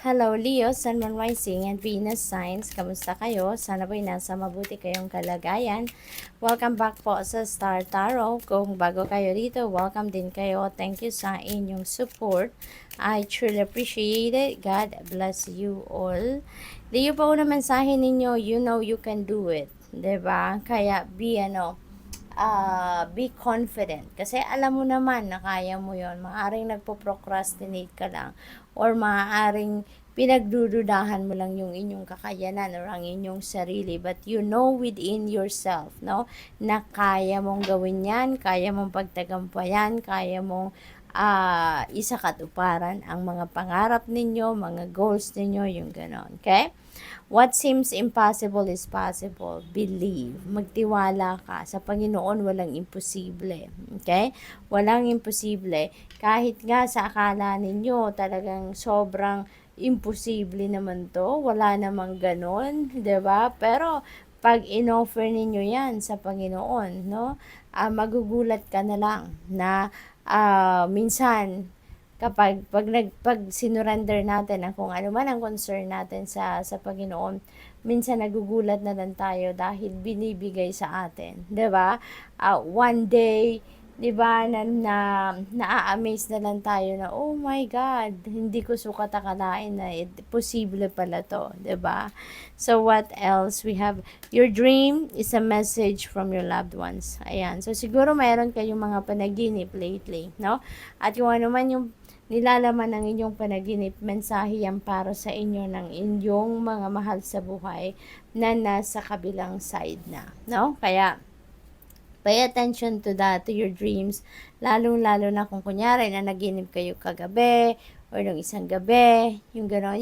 Hello Leo, Sun, Moon, Rising, and Venus signs. Kamusta kayo? Sana po'y nasa mabuti kayong kalagayan. Welcome back po sa Star Tarot. Kung bago kayo dito, welcome din kayo. Thank you sa inyong support. I truly appreciate it. God bless you all. Leo po na mensahe ninyo, you know you can do it. 'Di ba? Kaya be confident. Kasi alam mo naman na kaya mo yon. Maaaring nagpo-procrastinate ka lang or maaaring pinagdududahan mo lang yung inyong kakayanan or ang inyong sarili, but you know within yourself, no, na kaya mong gawin yan, kaya mong pagtagumpayan, kaya mong isakatuparan ang mga pangarap ninyo, mga goals ninyo, yung ganon, okay? What seems impossible is possible. Believe. Magtiwala ka. Sa Panginoon, walang imposible. Okay? Walang imposible. Kahit nga sa akala ninyo, talagang sobrang imposible naman to. Wala namang ganon. 'Di ba? Pero, pag in-offer ninyo yan sa Panginoon, no? Magugulat ka na lang na minsan, pag sinurrender natin ang kung ano man ang concern natin sa Panginoon, minsan nagugulat na lang tayo dahil binibigay sa atin, 'di ba? One day, 'di ba, na-amaze na lang tayo na, oh my God, hindi ko sukat akalain na posible pala to, 'di ba? So what else we have? Your dream is a message from your loved ones. Ayan. So siguro mayroon kayong mga panaginip lately, no? At yung ano man yung nilalaman ng inyong panaginip, mensahe yan para sa inyo ng inyong mga mahal sa buhay na nasa kabilang side na, no? Kaya, pay attention to that, to your dreams, lalong-lalo na kung kunyari na naginip kayo kagabi, or nung isang gabi, yung gano'n,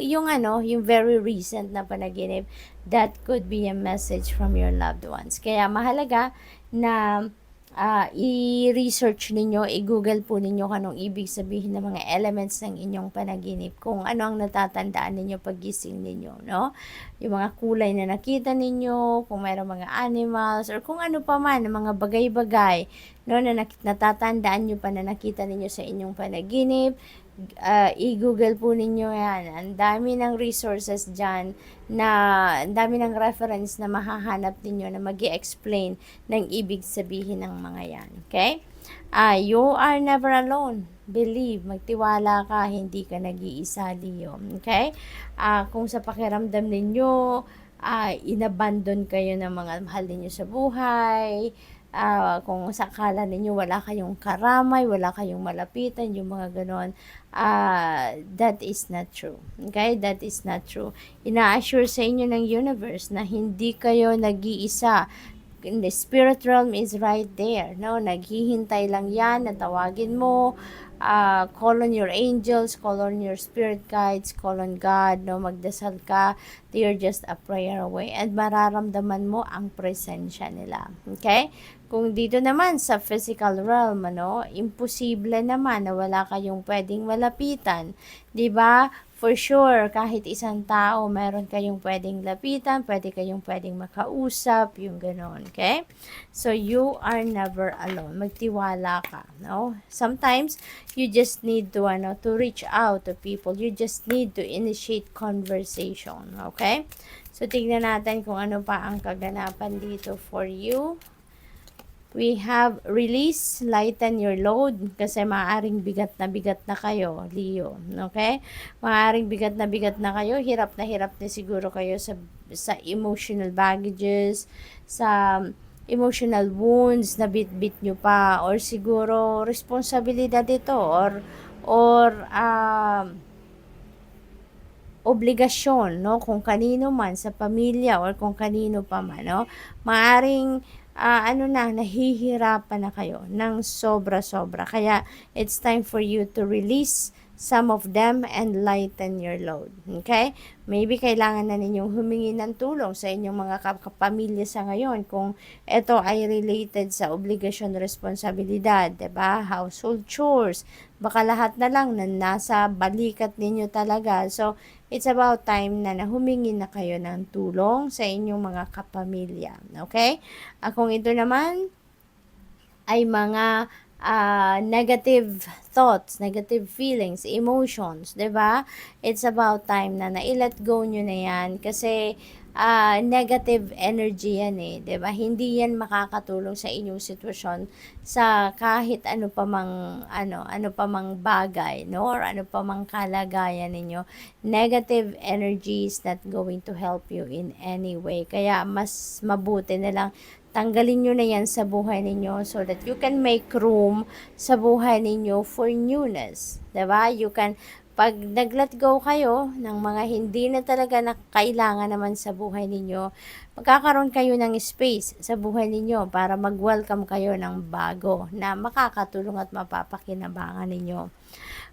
yung very recent na panaginip, that could be a message from your loved ones. Kaya mahalaga na i-research ninyo, i-google po ninyo kung anong ibig sabihin ng mga elements ng inyong panaginip, kung ano ang natatandaan ninyo paggising ninyo, no? Yung mga kulay na nakita ninyo, kung mayroong mga animals, or kung ano pa man, mga bagay-bagay, no, na natatandaan nyo pa na nakita ninyo sa inyong panaginip. I-google po ninyo yan. Ang dami ng resources dyan, ang dami ng reference na mahahanap ninyo na mag-i-explain ng ibig sabihin ng mga yan. Okay? You are never alone. Believe, magtiwala ka, hindi ka nag-iisa, Leo. Okay? Kung sa pakiramdam ninyo, inabandon kayo ng mga mahal ninyo sa buhay, kung sa akala ninyo wala kayong karamay, wala kayong malapitan, yung mga ganon, that is not true. Okay? That is not true. Ina-assure sa inyo ng universe na hindi kayo nag-iisa. The spirit realm is right there, no? Naghihintay lang yan na tawagin mo. Call on your angels, call on your spirit guides, call on God, no? Magdasal ka, you're just a prayer away, and mararamdaman mo ang presensya nila. Okay? Kung dito naman sa physical realm, imposible naman na wala kayong pwedeng malapitan, 'di ba? For sure, kahit isang tao, meron kayong pwedeng lapitan, pwedeng makausap, yung ganon, okay? So, you are never alone. Magtiwala ka, no? Sometimes, you just need to reach out to people. You just need to initiate conversation, okay? So, tignan natin kung ano pa ang kaganapan dito for you. We have release, lighten your load, kasi maaaring bigat na kayo, Leo. Okay? Maaaring bigat na kayo, hirap na siguro kayo sa emotional baggages, sa emotional wounds na bit-bit nyo pa, or siguro responsibilidad ito, or obligasyon, no? Kung kanino man, sa pamilya, or kung kanino pa man, no? Maaring nahihirapan na kayo ng sobra-sobra. Kaya, it's time for you to release some of them and lighten your load. Okay? Maybe kailangan na ninyong humingi ng tulong sa inyong mga kapamilya sa ngayon kung ito ay related sa obligasyon, responsibilidad, diba? Household chores. Baka lahat na lang na nasa balikat ninyo talaga. So, it's about time na humingi na kayo ng tulong sa inyong mga kapamilya. Okay? Kung ito naman ay mga negative thoughts, negative feelings, emotions, 'di ba? It's about time na na-let go nyo na yan kasi negative energy yan eh, 'di ba? Hindi yan makakatulong sa inyong sitwasyon sa kahit ano pa mang bagay, no? Or ano pa mang kalagayan ninyo. Negative energy is not going to help you in any way. Kaya mas mabuti na lang tanggalin nyo na yan sa buhay ninyo so that you can make room sa buhay ninyo for newness. 'Di ba? You can, pag nag-let go kayo ng mga hindi na talaga na kailangan naman sa buhay ninyo, magkakaroon kayo ng space sa buhay ninyo para mag-welcome kayo ng bago na makakatulong at mapapakinabangan ninyo.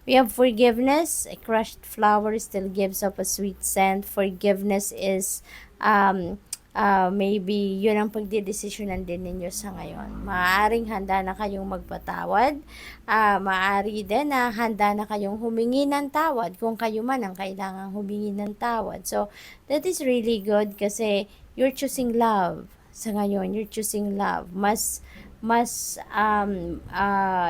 We have forgiveness. A crushed flower still gives up a sweet scent. Forgiveness is maybe yun ang pagdidesisyonan din ninyo sa ngayon. Maaaring handa na kayong magpatawad. Maaari din na handa na kayong humingi ng tawad kung kayo man ang kailangang humingi ng tawad. So, that is really good kasi you're choosing love sa ngayon. You're choosing love. Mas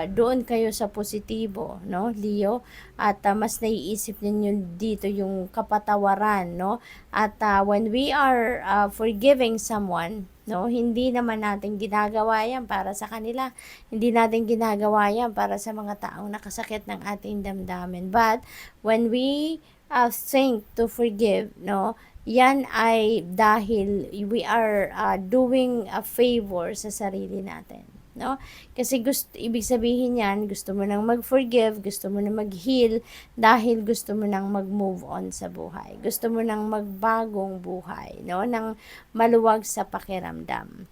doon kayo sa positibo, no, Leo, at mas naiisip ninyo dito yung kapatawaran, no, at when we are forgiving someone, no, hindi naman natin ginagawa yan para sa kanila, hindi natin ginagawa yan para sa mga taong nakasakit ng ating damdamin, but when we think to forgive, no, yan ay dahil we are doing a favor sa sarili natin, no? Kasi ibig sabihin yan, gusto mo nang mag-forgive, gusto mo nang mag-heal, dahil gusto mo nang mag-move on sa buhay. Gusto mo nang magbagong buhay, no? Nang maluwag sa pakiramdam.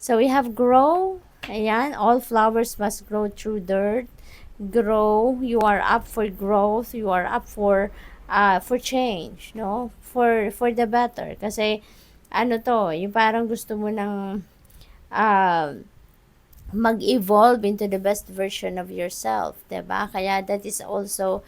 So, we have grow. Ayan, all flowers must grow through dirt. Grow, you are up for growth, you are up for change, no? For the better. Kasi, yung parang gusto mo nang mag-evolve into the best version of yourself, 'di ba? Kaya that is also,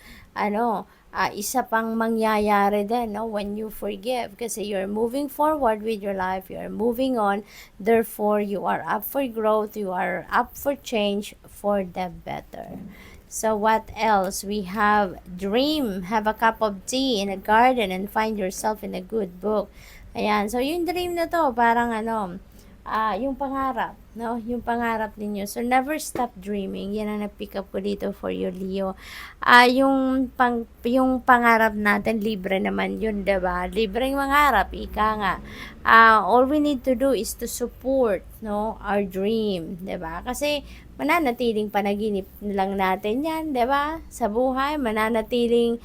isa pang mangyayari din, no? When you forgive. Kasi you're moving forward with your life, you're moving on, therefore, you are up for growth, you are up for change, for the better. So, what else? We have dream. Have a cup of tea in a garden and find yourself in a good book. Ayan. So, yung dream na to, parang yung pangarap, no? Yung pangarap ninyo. So, never stop dreaming. Yan ang na-pick up ko dito for you, Leo. Yung pangarap natin, libre naman yun, diba? Libreng mangarap, ika nga. All we need to do is to support, no, our dream, diba? Kasi, mananatiling panaginip lang natin yan, diba? Sa buhay, mananatiling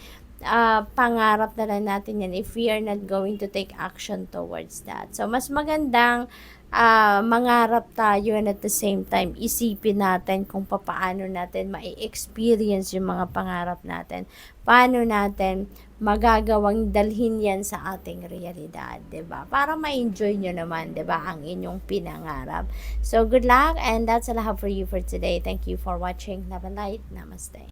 pangarap na lang natin yan if we are not going to take action towards that. So, mas magandang mangarap tayo and at the same time, isipin natin kung paano natin ma-experience yung mga pangarap natin. Paano natin magagawang dalhin yan sa ating realidad, 'di ba? Para ma-enjoy nyo naman, 'di ba, ang inyong pinangarap. So, good luck and that's all I have for you for today. Thank you for watching. Love and light. Namaste.